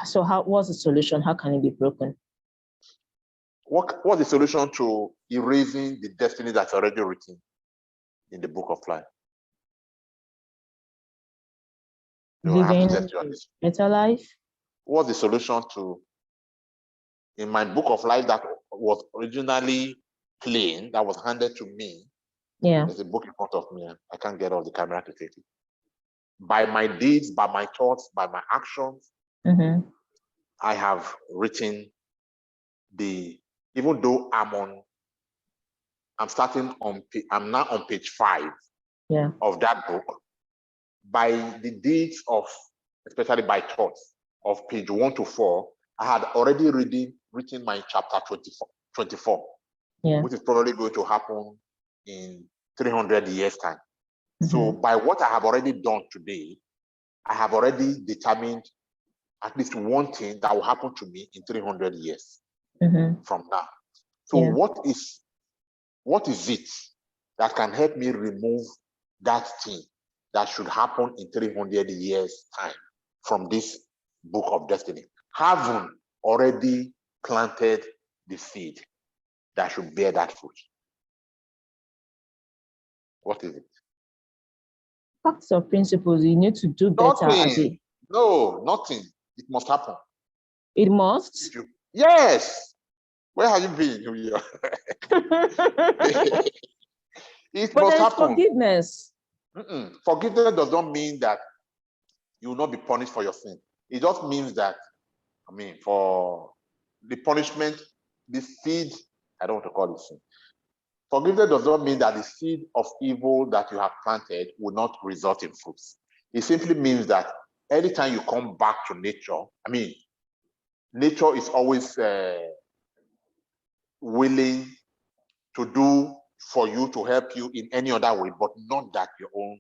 So what's the solution? How can it be broken? What's the solution to erasing the destiny that's already written in the book of life? Living better life? What's the solution to, in my book of life that was originally plain, that was handed to me? Yeah. There's a book in front of me. I can't get off the camera to take it. By my deeds, by my thoughts, by my actions, I have written even though I'm now on page 5 of that book. By the deeds of, especially by thoughts, of page 1 to 4, I had already written my chapter 24, which is probably going to happen in 300 years' time. So by what I have already done today, I have already determined at least one thing that will happen to me in 300 years from now. So what is it that can help me remove that thing that should happen in 300 years' time from this book of destiny? Having already planted the seed that should bear that fruit. What is it? Facts or principles, you need to do better. Nothing. No, nothing. It must happen. It must? Yes. Where have you been? It but must there's happen. Forgiveness. Forgiveness does not mean that you will not be punished for your sin. It just means that, for the punishment, the seed, I don't want to call it sin. Forgiveness does not mean that the seed of evil that you have planted will not result in fruits. It simply means that anytime you come back to nature, nature is always willing to do for you, to help you in any other way, but not that your own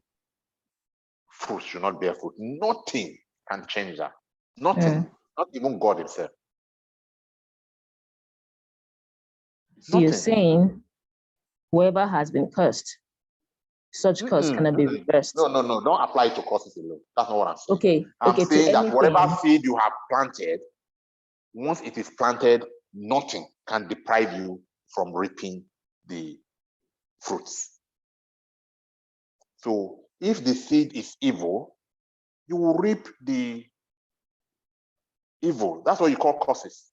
fruit should not bear fruit. Nothing can change that. Nothing. Not even God himself. So you're saying whoever has been cursed, such curse cannot be reversed. No. Don't apply it to curses alone. That's not what I'm saying. Okay. I'm saying that whatever seed you have planted, once it is planted, nothing can deprive you from reaping the fruits. So if the seed is evil, you will reap the evil. That's what you call curses.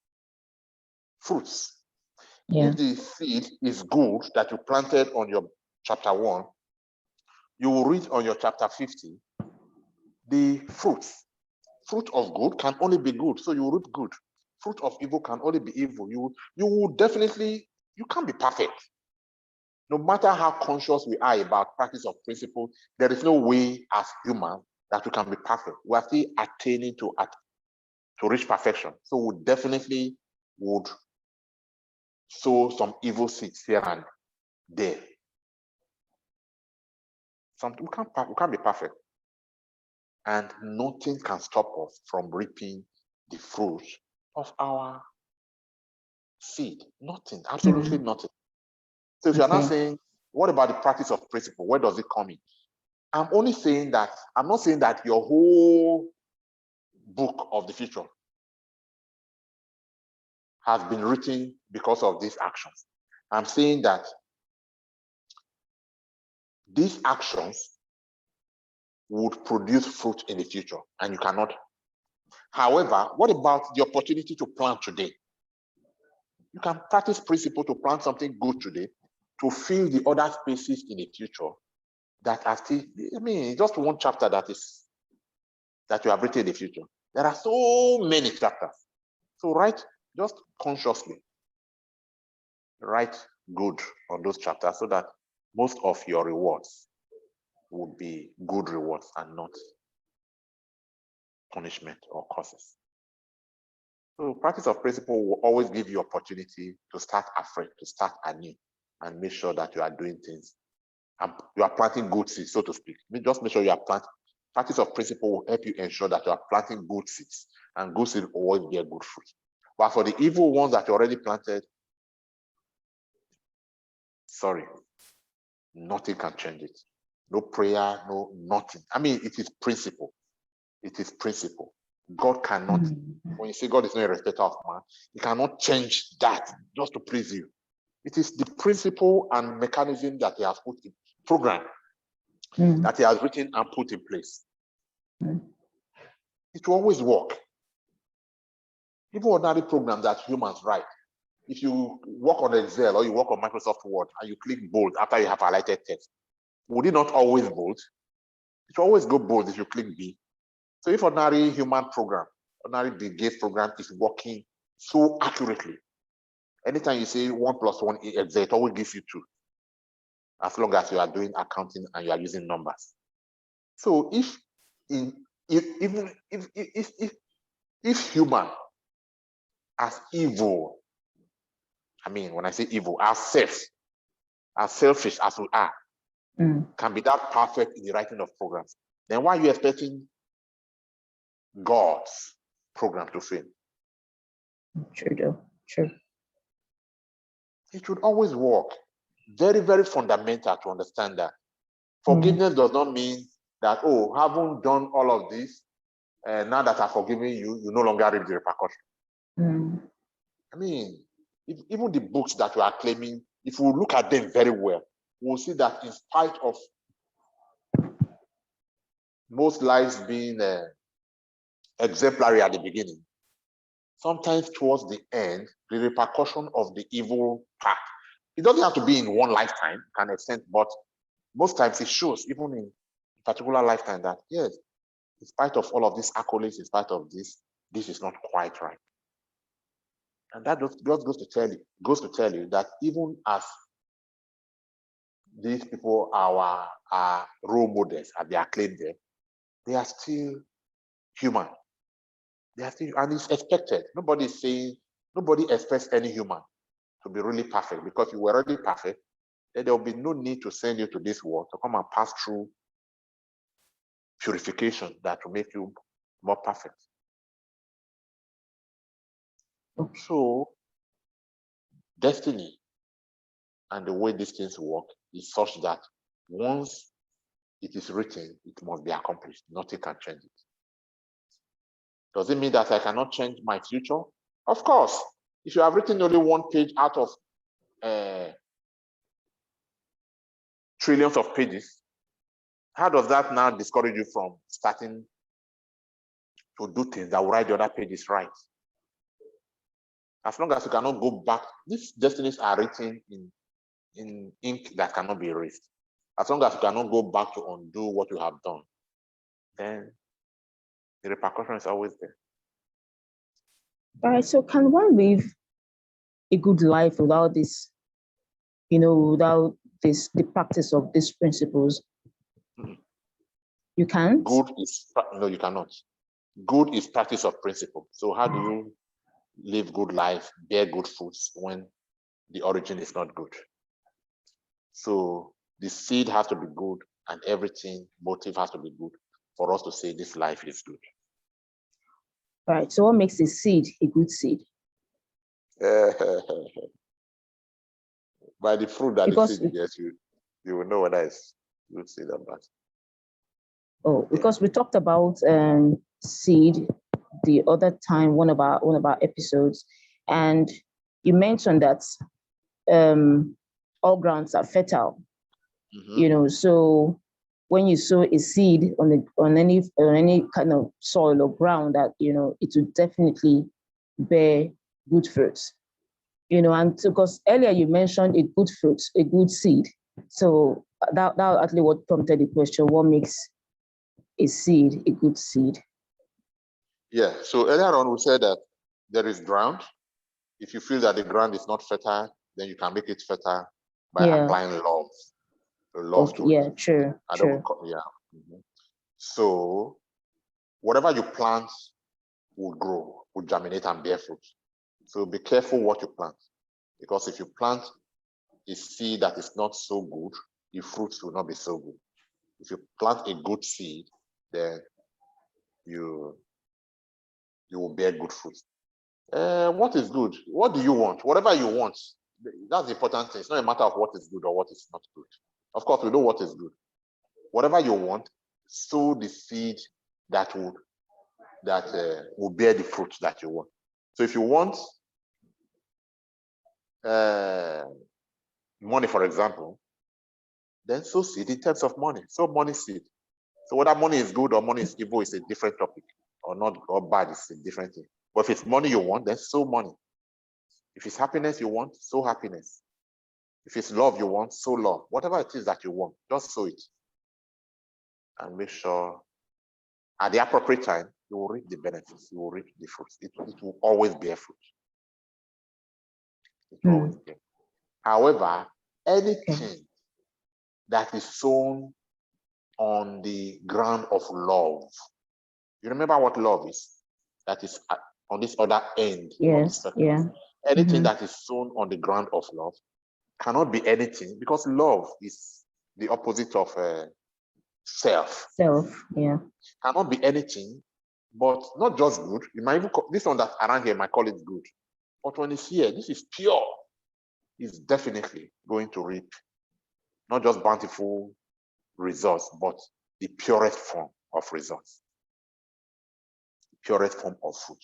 Fruits. If the seed is good that you planted on your chapter 1, you will read on your chapter 50 the fruits. Fruit of good can only be good, so you will reap good. Fruit of evil can only be evil. You will definitely, you can't be perfect. No matter how conscious we are about practice of principle, there is no way as humans that we can be perfect. We are still attaining to reach perfection. So we definitely would sow some evil seeds here and there. We can't be perfect. And nothing can stop us from reaping the fruit of our seed. Nothing, absolutely nothing. So if you're not saying, what about the practice of principle? Where does it come in? I'm not saying that your whole book of the future has been written because of these actions. I'm saying that these actions would produce fruit in the future, and you cannot. However, what about the opportunity to plant today? You can practice principle to plant something good today to fill the other spaces in the future that are still, just one chapter that you have written in the future. There are so many chapters. So write, just consciously write good on those chapters so that most of your rewards would be good rewards and not punishment or curses. So practice of principle will always give you opportunity to start afresh, to start anew, and make sure that you are doing things. And you are planting good seeds, so to speak. Just make sure you are planting. Practice of principle will help you ensure that you are planting good seeds, and good seeds always bear good fruit. But for the evil ones that you already planted, sorry, nothing can change it. No prayer, nothing. It is principle. It is principle. God cannot, when you say God is not a respecter of man, he cannot change that just to please you. It is the principle and mechanism that he has put in program, that he has written and put in place. It will always work. Even ordinary programs that humans write, if you work on Excel or you work on Microsoft Word and you click bold after you have highlighted text, would it not always bold? It will always go bold if you click B. So if ordinary human program, ordinary Bill Gates program is working so accurately, anytime you say 1 + 1 is Excel, it always gives you 2, as long as you are doing accounting and you are using numbers. So if human as evil, I mean, when I say evil, as selfish as we are, can be that perfect in the writing of programs, then why are you expecting God's program to fail? True. It would always work. Very, very fundamental to understand that. Forgiveness does not mean that, oh, having done all of this, now that I've forgiven you, you no longer reap the repercussion. I mean, even the books that you are claiming, if we look at them very well, we'll see that in spite of most lives being exemplary at the beginning, sometimes towards the end, the repercussion of the evil path, it doesn't have to be in one lifetime, to an extent, but most times it shows, even in a particular lifetime, that yes, in spite of all of these accolades, in spite of this is not quite right. And that just goes to tell you that even as these people are role models, as they are claimed there, they are still human. They are still, and it's expected. Nobody expects any human to be really perfect, because if you were already perfect, then there will be no need to send you to this world to come and pass through purification that will make you more perfect. So destiny and the way these things work is such that once it is written, it must be accomplished. Nothing can change it. Does it mean that I cannot change my future? Of course. If you have written only one page out of trillions of pages, how does that now discourage you from starting to do things that will write the other pages right? As long as you cannot go back, these destinies are written in ink that cannot be erased. As long as you cannot go back to undo what you have done, then the repercussion is always there. All right, so can one live a good life without this, without the practice of these principles? You can't? No, you cannot. Good is practice of principle. So how do you live good life, bear good fruits when the origin is not good? So the seed has to be good, and everything, motive has to be good for us to say this life is good. All right, so what makes a seed a good seed? By the fruit that the seed gets, you will know whether it's good seed or not. Oh, because we talked about seed the other time, one of our episodes, and you mentioned that all grounds are fertile. So when you sow a seed on any kind of soil or ground, that it will definitely bear good fruits. And because earlier you mentioned a good fruit, a good seed. So that actually what prompted the question: what makes a seed a good seed? Yeah. So earlier on we said that there is ground. If you feel that the ground is not fertile, then you can make it fertile by applying love. To it. True. So whatever you plant will grow, will germinate and bear fruit. So be careful what you plant, because if you plant a seed that is not so good, the fruits will not be so good. If you plant a good seed, then you will bear good fruit. What is good? What do you want? Whatever you want. That's the important thing. It's not a matter of what is good or what is not good. Of course, we know what is good. Whatever you want, sow the seed that would that will bear the fruit that you want. So if you want money, for example, then sow seed in terms of money. Sow money seed. So whether money is good or money is evil is a different topic, or not, or bad is a different thing. But if it's money you want, then sow money. If it's happiness you want, sow happiness. If it's love you want, sow love. Whatever it is that you want, just sow it. And make sure at the appropriate time, you will reap the benefits, you will reap the fruits. It will always bear fruit. It will always bear. However, anything that is sown on the ground of love, you remember what love is? That is on this other end. Yes, yeah. Anything that is sown on the ground of love cannot be anything, because love is the opposite of self. Self, yeah. Cannot be anything, but not just good. You might even call, this one that around here might call it good. But when it's here, this is pure. It's definitely going to reap not just bountiful results, but the purest form of results, the purest form of fruit.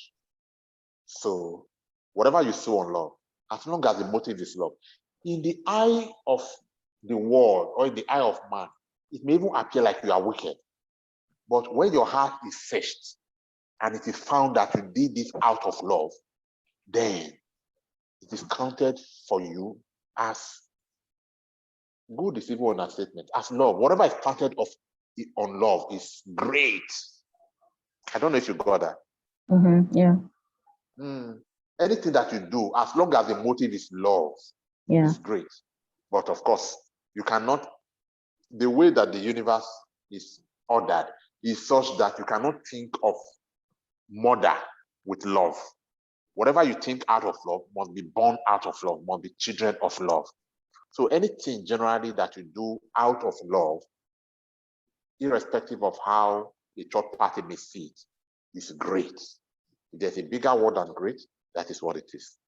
So whatever you sow on love, as long as the motive is love, in the eye of the world or in the eye of man, it may even appear like you are wicked. But when your heart is searched and it is found that you did this out of love, then it is counted for you as good is even an understatement, as love. Whatever is counted on love is great. I don't know if you got that. Yeah. Anything that you do, as long as the motive is love, is great. But of course, you cannot, the way that the universe is ordered is such that you cannot think of murder with love. Whatever you think out of love must be born out of love, must be children of love. So anything generally that you do out of love, irrespective of how a third party may see it, is great. If there's a bigger word than great, that is what it is.